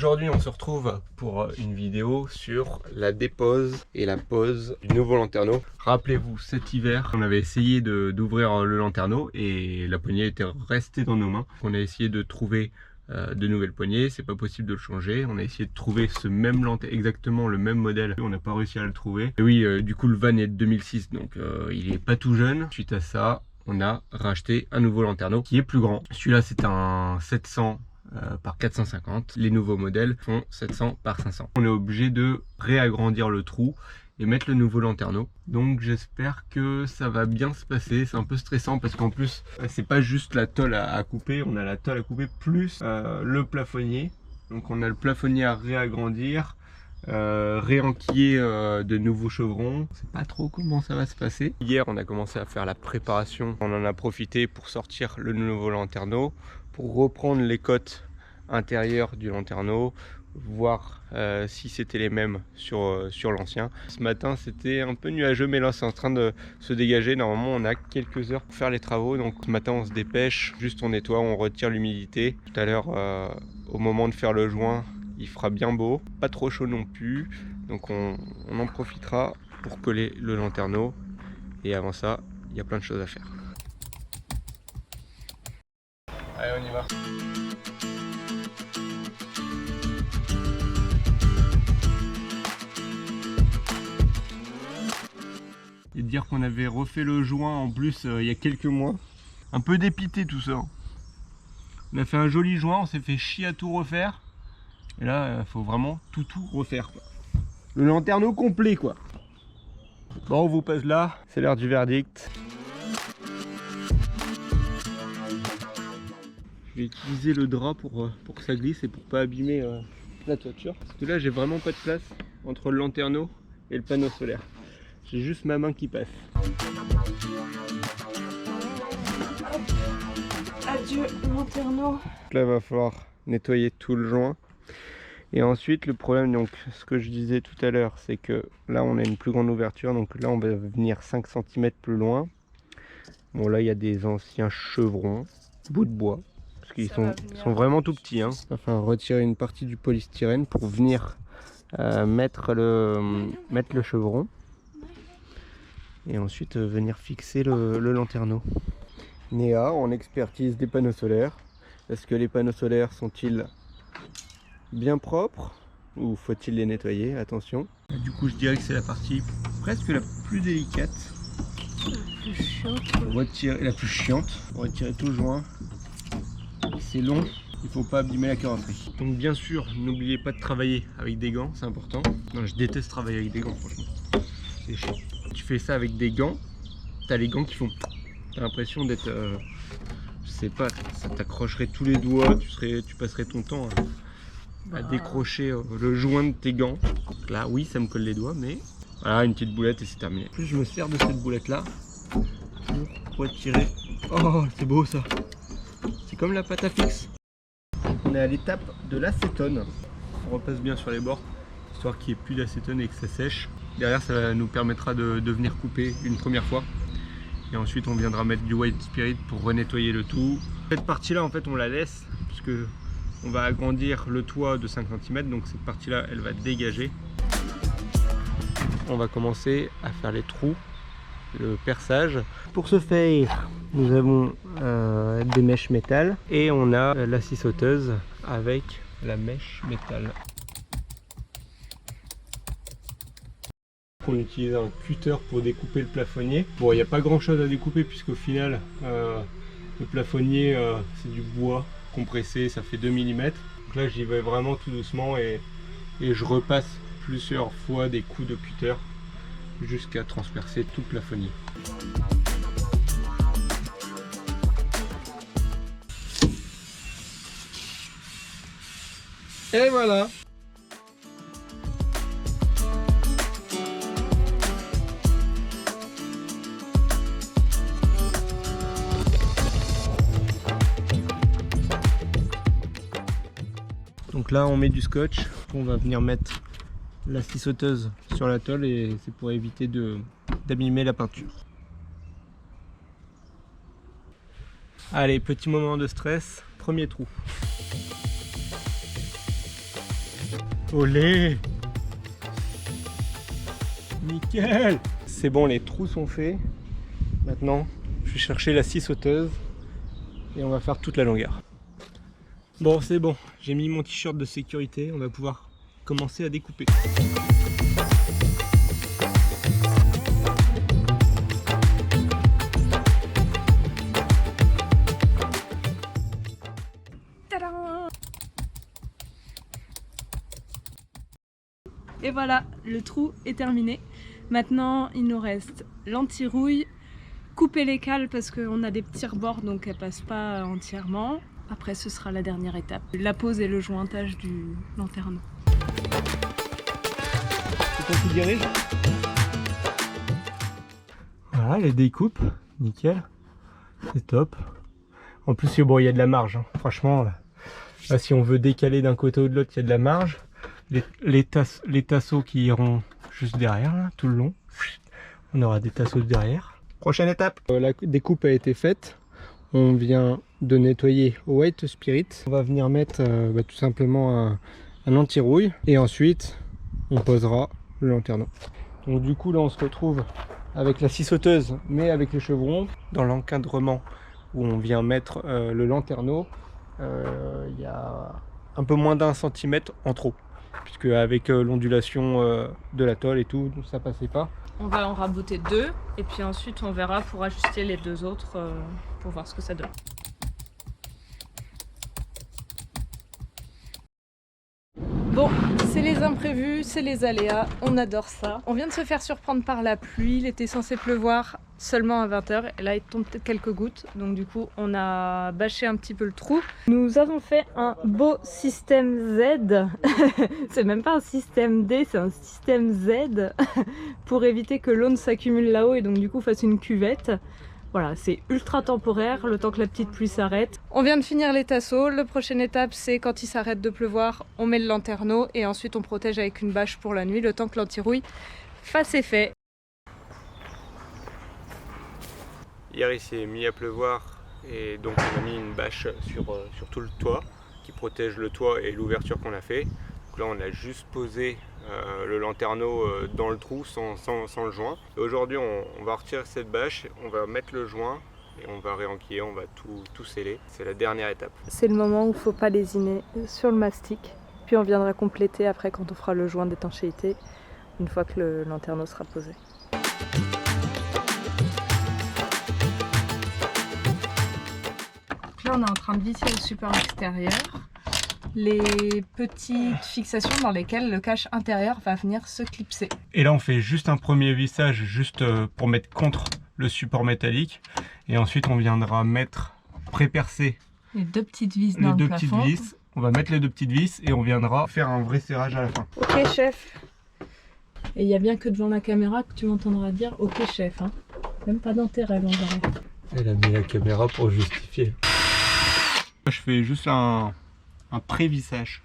Aujourd'hui on se retrouve pour une vidéo sur la dépose et la pose du nouveau lanterneau. Rappelez-vous, cet hiver on avait essayé d'ouvrir le lanterneau et la poignée était restée dans nos mains. On a essayé de trouver de nouvelles poignées, c'est pas possible de le changer. On a essayé de trouver ce même lanterneau, exactement le même modèle, on n'a pas réussi à le trouver. Et oui, du coup le van est de 2006 donc il est pas tout jeune. Suite à ça, on a racheté un nouveau lanterneau qui est plus grand. Celui-là c'est un 700 par 450. Les nouveaux modèles font 700 par 500. On est obligé de réagrandir le trou et mettre le nouveau lanterneau. Donc j'espère que ça va bien se passer. C'est un peu stressant parce qu'en plus c'est pas juste la tôle à couper, on a la tôle à couper plus le plafonnier. Donc on a le plafonnier à réagrandir, réenquiller de nouveaux chevrons. Je sais pas trop comment ça va se passer. Hier on a commencé à faire la préparation. On en a profité pour sortir le nouveau lanterneau, pour reprendre les côtes intérieures du lanterneau, voir si c'était les mêmes sur l'ancien. Ce matin c'était un peu nuageux, mais là c'est en train de se dégager. Normalement on a quelques heures pour faire les travaux, donc ce matin on se dépêche, juste on nettoie, on retire l'humidité. Tout à l'heure au moment de faire le joint, il fera bien beau, pas trop chaud non plus, donc on en profitera pour coller le lanterneau, et avant ça il y a plein de choses à faire. Allez, on y va. Et dire qu'on avait refait le joint en plus il y a quelques mois. Un peu dépité tout ça. On a fait un joli joint, on s'est fait chier à tout refaire. Et là, il faut vraiment tout refaire, quoi. Le lanterneau complet, quoi. Bon, on vous passe là, c'est l'heure du verdict. Je vais utiliser le drap pour que ça glisse et pour pas abîmer la toiture. Parce que là j'ai vraiment pas de place entre le lanterneau et le panneau solaire. J'ai juste ma main qui passe. Adieu lanterneau. Là il va falloir nettoyer tout le joint. Et ensuite le problème, donc ce que je disais tout à l'heure, c'est que là on a une plus grande ouverture. Donc là on va venir 5 cm plus loin. Bon là il y a des anciens chevrons, bouts de bois. Parce qu'ils sont vraiment tout petits, hein. Enfin, retirer une partie du polystyrène pour venir mettre le chevron. Et ensuite venir fixer le lanterneau. Néa en expertise des panneaux solaires. Est-ce que les panneaux solaires sont-ils bien propres ou faut-il les nettoyer? Attention. Du coup, je dirais que c'est la partie presque la plus délicate. La plus chiante. La plus chiante. Retirer tout le joint. C'est long, il faut pas abîmer la carrosserie. Donc bien sûr, n'oubliez pas de travailler avec des gants, c'est important. Non, je déteste travailler avec des gants, franchement. C'est chiant. Tu fais ça avec des gants, t'as les gants qui font... T'as l'impression d'être... je sais pas, ça t'accrocherait tous les doigts, tu passerais ton temps à décrocher le joint de tes gants. Donc là, oui, ça me colle les doigts, mais... Voilà, une petite boulette et c'est terminé. En plus, je me sers de cette boulette là pour retirer... Oh, c'est beau ça. C'est comme la pâte à fixe. On est à l'étape de l'acétone. On repasse bien sur les bords, histoire qu'il n'y ait plus d'acétone et que ça sèche. Derrière, ça nous permettra de venir couper une première fois. Et ensuite, on viendra mettre du white spirit pour renettoyer le tout. Cette partie-là, en fait, on la laisse, puisque on va agrandir le toit de 5 cm. Donc cette partie-là, elle va dégager. On va commencer à faire les trous, le perçage. Pour ce faire, nous avons des mèches métal et on a la scie sauteuse avec la mèche métal. On utilise un cutter pour découper le plafonnier. Bon, il n'y a pas grand chose à découper puisqu'au final le plafonnier c'est du bois compressé, ça fait 2 mm. Donc là j'y vais vraiment tout doucement et je repasse plusieurs fois des coups de cutter jusqu'à transpercer tout le plafonnier. Et voilà. Donc là on met du scotch, on va venir mettre la scie sauteuse sur la tôle et c'est pour éviter d'abîmer la peinture. Allez, petit moment de stress, premier trou. Olé! Nickel! C'est bon, les trous sont faits. Maintenant, je vais chercher la scie sauteuse et on va faire toute la longueur. Bon, c'est bon, j'ai mis mon t-shirt de sécurité, on va pouvoir commencer à découper. Et voilà, le trou est terminé. Maintenant, il nous reste l'anti-rouille, couper les cales parce qu'on a des petits rebords donc elles passent pas entièrement. Après, ce sera la dernière étape, la pose et le jointage du lanterneau. C'est toi qui dirige? Voilà, les découpes, nickel, c'est top. En plus, bon, il y a de la marge, hein. Franchement, là, si on veut décaler d'un côté ou de l'autre, il y a de la marge. Les tasseaux qui iront juste derrière, là, tout le long. On aura des tasseaux derrière. Prochaine étape. La découpe a été faite. On vient de nettoyer au White Spirit. On va venir mettre tout simplement un anti-rouille. Et ensuite, on posera le lanterneau. Donc du coup, là, on se retrouve avec la scie sauteuse, mais avec les chevrons. Dans l'encadrement où on vient mettre le lanterneau, il y a un peu moins d'1 centimètre en trop. Puisque avec l'ondulation de la tôle et tout, ça passait pas. On va en raboter 2 et puis ensuite on verra pour ajuster les 2 autres pour voir ce que ça donne. Bon, c'est les imprévus, c'est les aléas, on adore ça. On vient de se faire surprendre par la pluie, il était censé pleuvoir seulement à 20 h et là il tombe peut-être quelques gouttes, donc du coup on a bâché un petit peu le trou. Nous avons fait un beau système Z, c'est même pas un système D, c'est un système Z pour éviter que l'eau ne s'accumule là-haut et donc du coup fasse une cuvette. Voilà, c'est ultra temporaire, le temps que la petite pluie s'arrête. On vient de finir les tasseaux, la prochaine étape c'est quand il s'arrête de pleuvoir, on met le lanterneau et ensuite on protège avec une bâche pour la nuit, le temps que l'anti-rouille fasse effet. Hier il s'est mis à pleuvoir et donc on a mis une bâche sur tout le toit qui protège le toit et l'ouverture qu'on a fait. Donc là on a juste posé le lanterneau dans le trou sans le joint. Aujourd'hui on va retirer cette bâche, on va mettre le joint et on va réenquiller, on va tout sceller. C'est la dernière étape. C'est le moment où il ne faut pas lésiner sur le mastic. Puis on viendra compléter après quand on fera le joint d'étanchéité une fois que le lanterneau sera posé. Là on est en train de visser le support extérieur. Les petites fixations dans lesquelles le cache intérieur va venir se clipser. Et là on fait juste un premier vissage juste pour mettre contre le support métallique et ensuite on viendra mettre pré-percer les 2 petites vis dans le plafond. On va mettre les 2 petites vis et on viendra faire un vrai serrage à la fin. Ok chef. Et il n'y a bien que devant la caméra que tu m'entendras dire ok chef, hein. Même pas dans tes rêves en vrai. Elle a mis la caméra pour justifier. Je fais juste un pré-vissage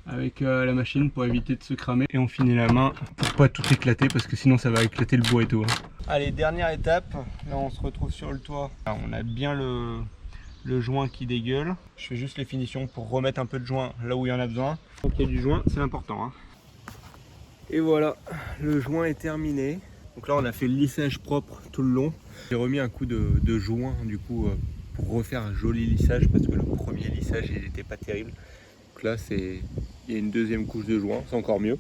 avec la machine pour éviter de se cramer et on finit la main pour pas tout éclater parce que sinon ça va éclater le bois et tout. Allez, dernière étape, là on se retrouve sur le toit. Là, on a bien le joint qui dégueule. Je fais juste les finitions pour remettre un peu de joint là où il y en a besoin. Donc il y a du joint, c'est important, hein. Et voilà, le joint est terminé. Donc là on a fait le lissage propre tout le long. J'ai remis un coup de joint du coup pour refaire un joli lissage parce que le premier lissage il n'était pas terrible. Donc là il y a une deuxième couche de joint, c'est encore mieux.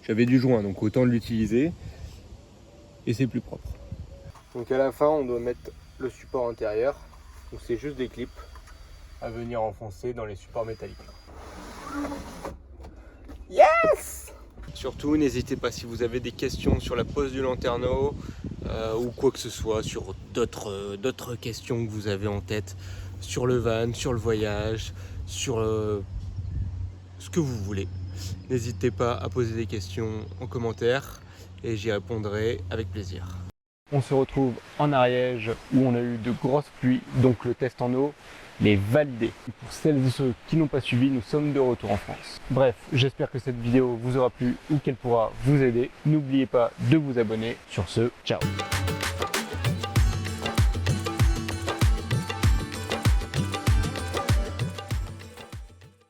J'avais du joint donc autant l'utiliser et c'est plus propre. Donc à la fin on doit mettre le support intérieur. Donc c'est juste des clips à venir enfoncer dans les supports métalliques. Yes! Surtout n'hésitez pas si vous avez des questions sur la pose du lanterneau ou quoi que ce soit, sur d'autres questions que vous avez en tête, sur le van, sur le voyage, sur ce que vous voulez. N'hésitez pas à poser des questions en commentaire et j'y répondrai avec plaisir. On se retrouve en Ariège où on a eu de grosses pluies, donc le test en eau les valider. Pour celles et ceux qui n'ont pas suivi, nous sommes de retour en France. Bref, j'espère que cette vidéo vous aura plu ou qu'elle pourra vous aider. N'oubliez pas de vous abonner. Sur ce, ciao!